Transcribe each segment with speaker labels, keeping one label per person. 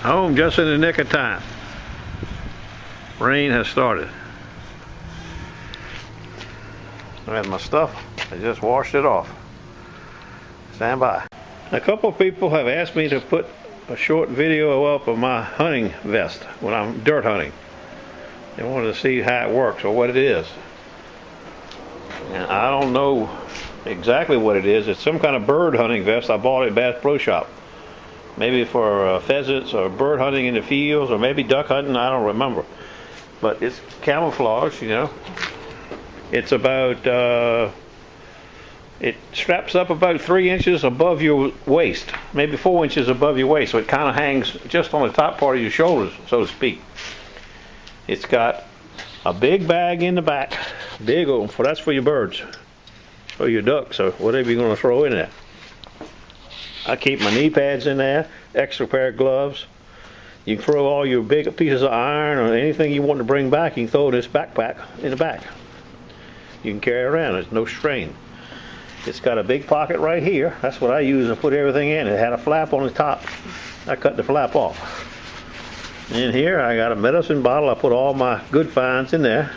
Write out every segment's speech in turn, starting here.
Speaker 1: Home just in the nick of time. Rain has started. I have my stuff. I just washed it off. Stand by. A couple of people have asked me to put a short video up of my hunting vest when I'm dirt hunting. They wanted to see how it works or what it is. And I don't know exactly what it is. It's some kind of bird hunting vest I bought at Bass Pro Shop. Maybe for pheasants or bird hunting in the fields, or maybe duck hunting, I don't remember. But it's camouflage, you know. It's about, it straps up about 3 inches above your waist, maybe 4 inches above your waist, so it kind of hangs just on the top part of your shoulders, so to speak. It's got a big bag in the back, big old, that's for your birds, or your ducks, or whatever you're going to throw in there. I keep my knee pads in there, extra pair of gloves. You can throw all your big pieces of iron or anything you want to bring back, you can throw in this backpack in the back. You can carry it around, there's no strain. It's got a big pocket right here. That's what I use to put everything in. It had a flap on the top. I cut the flap off. In here I got a medicine bottle. I put all my good finds in there.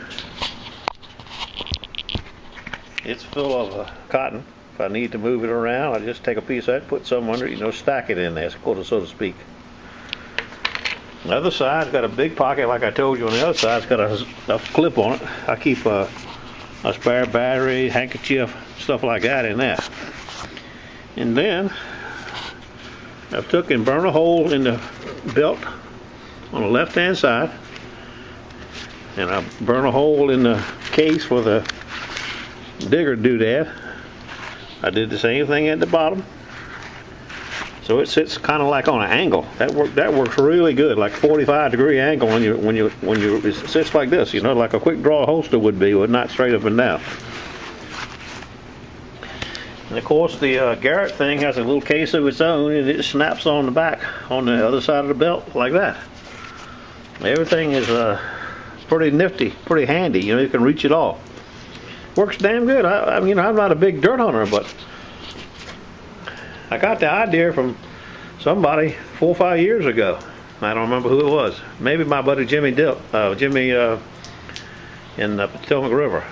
Speaker 1: It's full of cotton. If I need to move it around, I just take a piece of it, put some under it, you know, stack it in there, so to speak. The other side's got a big pocket, like I told you. On the other side, it's got a clip on it. I keep a spare battery, handkerchief, stuff like that in there. And then I've took and burned a hole in the belt on the left-hand side, and I burn a hole in the case for the digger doodad. I did the same thing at the bottom, so it sits kind of like on an angle. That works really good, like 45-degree angle when it sits like this, you know, like a quick draw holster would be, but not straight up and down. And of course, the Garrett thing has a little case of its own, and it snaps on the back on the other side of the belt like that. Everything is pretty nifty, pretty handy. You know, you can reach it all. Works damn good. I mean, I'm not a big dirt hunter, but I got the idea from somebody 4 or 5 years ago. I don't remember who it was. Maybe my buddy Jimmy in the Potomac River.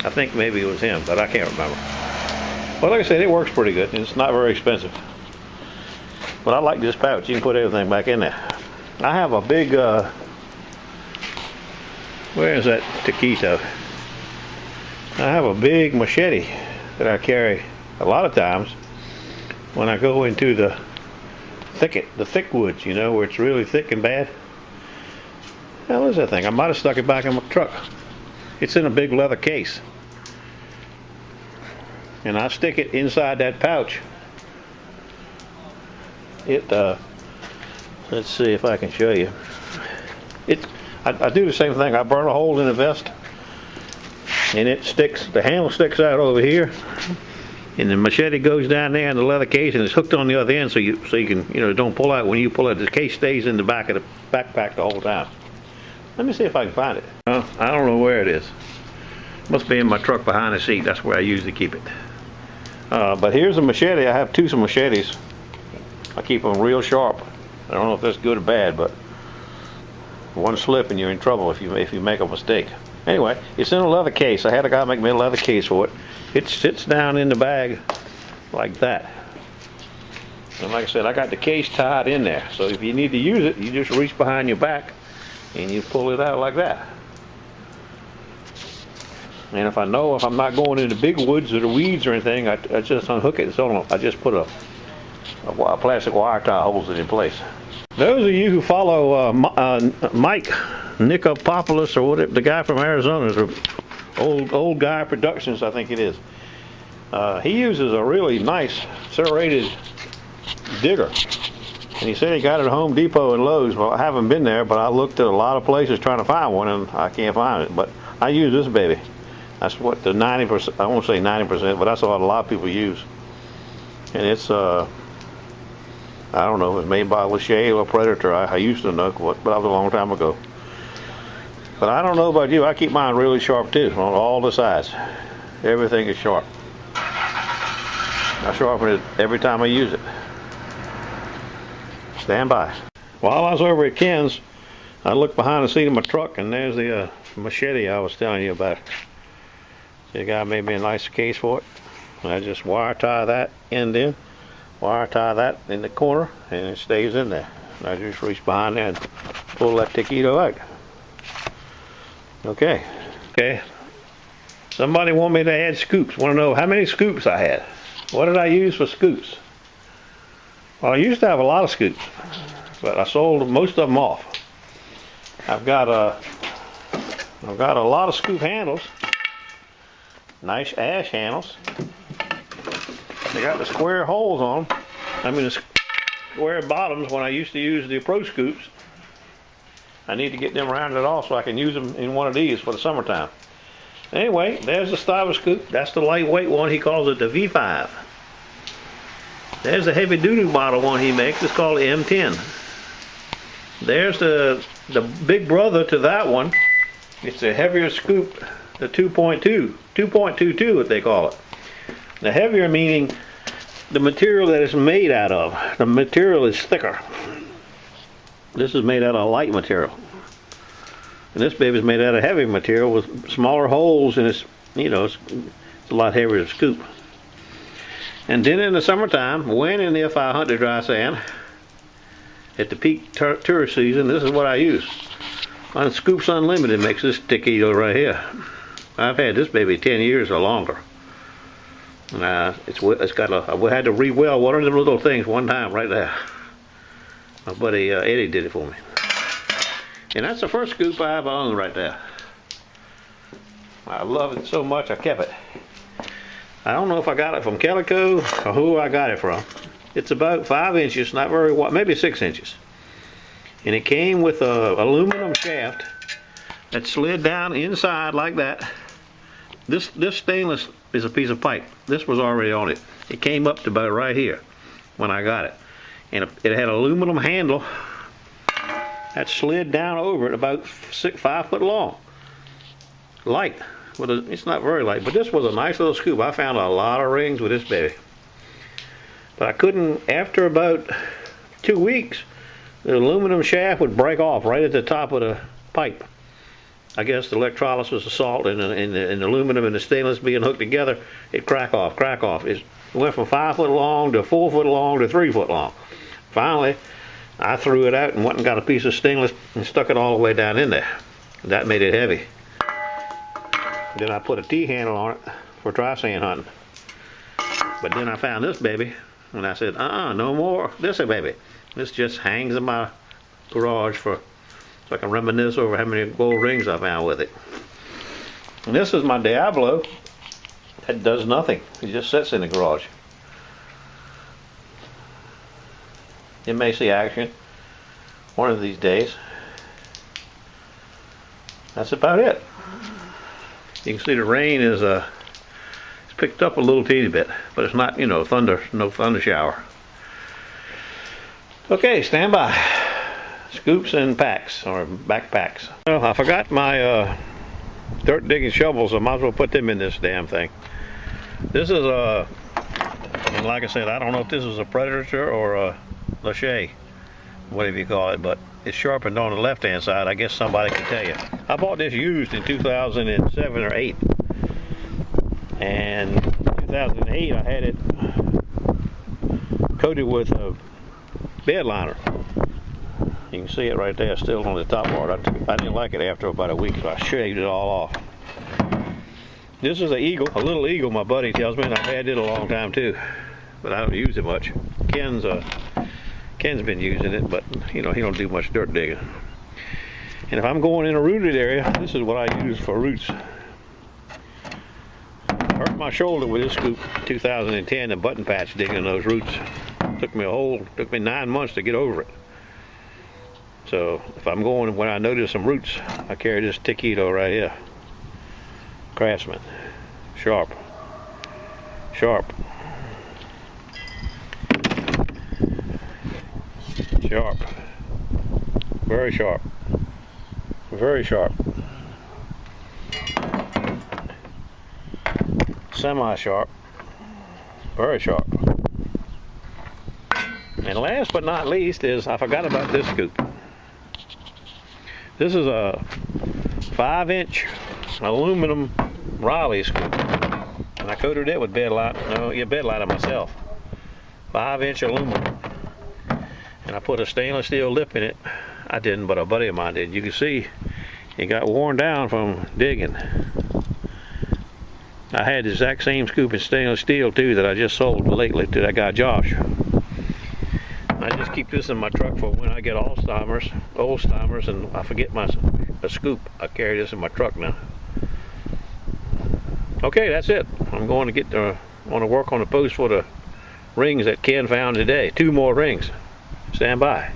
Speaker 1: I think maybe it was him, but I can't remember. Well, like I said, it works pretty good, and it's not very expensive. But I like this pouch. You can put everything back in there. I have a big, where is that taquito? I have a big machete that I carry a lot of times when I go into the thick woods, you know, where it's really thick and bad. Hell is that thing? I might have stuck it back in my truck. It's in a big leather case. And I stick it inside that pouch. Let's see if I can show you. I do the same thing. I burn a hole in the vest, and it sticks. The handle sticks out over here, and the machete goes down there in the leather case, and it's hooked on the other end, so you can, you know, don't pull out. When you pull it, the case stays in the back of the backpack the whole time. Let me see if I can find it. I don't know where it is. Must be in my truck behind the seat. That's where I usually keep it. But here's a machete. I have 2 machetes. I keep them real sharp. I don't know if that's good or bad, but one slip and you're in trouble if you make a mistake. Anyway, it's in a leather case. I had a guy make me a leather case for it. It sits down in the bag like that. And like I said, I got the case tied in there. So if you need to use it, you just reach behind your back and you pull it out like that. And if I'm not going into big woods or the weeds or anything, I just unhook it. So I just put a plastic wire tie holds it in place. Those of you who follow Mike Nicopoulos, or whatever, the guy from Arizona, old guy Productions, I think it is. He uses a really nice serrated digger, and he said he got it at Home Depot and Lowe's. Well, I haven't been there, but I looked at a lot of places trying to find one, and I can't find it. But I use this baby. That's what the 90%. I won't say 90%, but that's what a lot of people use. And it's I don't know if it's made by Lachey or Predator. I used to know, but that was a long time ago. But I don't know about you. I keep mine really sharp too, on all the sides. Everything is sharp. I sharpen it every time I use it. Stand by. While I was over at Ken's, I looked behind the seat of my truck, and there's the machete I was telling you about. The guy made me a nice case for it. I just wire tie that end in, wire tie that in the corner, and it stays in there. And I just reach behind there and pull that taquito out. Okay. Somebody want me to add scoops. Want to know how many scoops I had. What did I use for scoops? Well, I used to have a lot of scoops, but I sold most of them off. I've got a lot of scoop handles. Nice ash handles. They got the square holes on them. I mean the square bottoms when I used to use the Pro scoops. I need to get them rounded off so I can use them in one of these for the summertime. Anyway, there's the Styler scoop. That's the lightweight one. He calls it the V5. There's the heavy duty model one he makes. It's called the M10. There's the big brother to that one. It's a heavier scoop, the 2.22 what they call it. The heavier meaning the material that it's made out of. The material is thicker. This is made out of light material. And this baby's made out of heavy material with smaller holes, and it's a lot heavier to scoop. And then in the summertime, when and if I hunt the dry sand, at the peak tourist season, this is what I use. On Scoops Unlimited makes this taquito right here. I've had this baby 10 years or longer. And it's got I had to re-weld one of them little things one time right there. My buddy Eddie did it for me. And that's the first scoop I ever owned right there. I love it so much I kept it. I don't know if I got it from Calico or who I got it from. It's about 5 inches, not very wide, maybe 6 inches. And it came with a aluminum shaft that slid down inside like that. This stainless is a piece of pipe. This was already on it. It came up to about right here when I got it. And it had an aluminum handle that slid down over it about 5 foot long. Light. It's not very light, but this was a nice little scoop. I found a lot of rings with this baby. But I couldn't, after about 2 weeks, the aluminum shaft would break off right at the top of the pipe. I guess the electrolysis of salt and the aluminum and the stainless being hooked together, it crack off. It went from 5 foot long to 4 foot long to 3 foot long. Finally, I threw it out and went and got a piece of stainless and stuck it all the way down in there. That made it heavy. Then I put a T-handle on it for dry sand hunting. But then I found this baby, and I said, no more this baby. This just hangs in my garage so I can reminisce over how many gold rings I found with it. And this is my Diablo. That does nothing. It just sits in the garage. It may see action one of these days. That's about it. You can see the rain is it's picked up a little teeny bit, but it's not, no thunder shower. Okay, stand by. Scoops and packs, or backpacks. Well, I forgot my dirt digging shovels. I might as well put them in this damn thing. This is and like I said, I don't know if this is a Predator or a Lachey, whatever you call it, but it's sharpened on the left hand side. I guess somebody can tell you. I bought this used in 2007 or 8, and in 2008 I had it coated with a bed liner. You can see it right there, still on the top part. I didn't like it after about a week, so I shaved it all off. This is a little eagle, my buddy tells me, and I've had it a long time too, but I don't use it much. Ken's been using it, but he don't do much dirt digging. And if I'm going in a rooted area, this is what I use for roots. Hurt my shoulder with this scoop 2010, the button patch digging those roots. Took me 9 months to get over it. So if I'm going, when I notice some roots, I carry this taquito right here. Craftsman. Sharp. Sharp. Sharp. Very sharp. Very sharp. Semi-sharp. Very sharp. And last but not least is, I forgot about this scoop. This is a 5-inch aluminum REILY'S scoop. And I coated it with bed liner myself. 5-inch aluminum. And I put a stainless steel lip in it. I didn't, but a buddy of mine did. You can see it got worn down from digging. I had the exact same scoop in stainless steel too that I just sold lately to that guy Josh. I just keep this in my truck for when I get Alzheimer's, and I forget a scoop. I carry this in my truck now. Okay, that's it. I'm going to want to work on the post for the rings that Ken found today. 2 more rings. Stand by.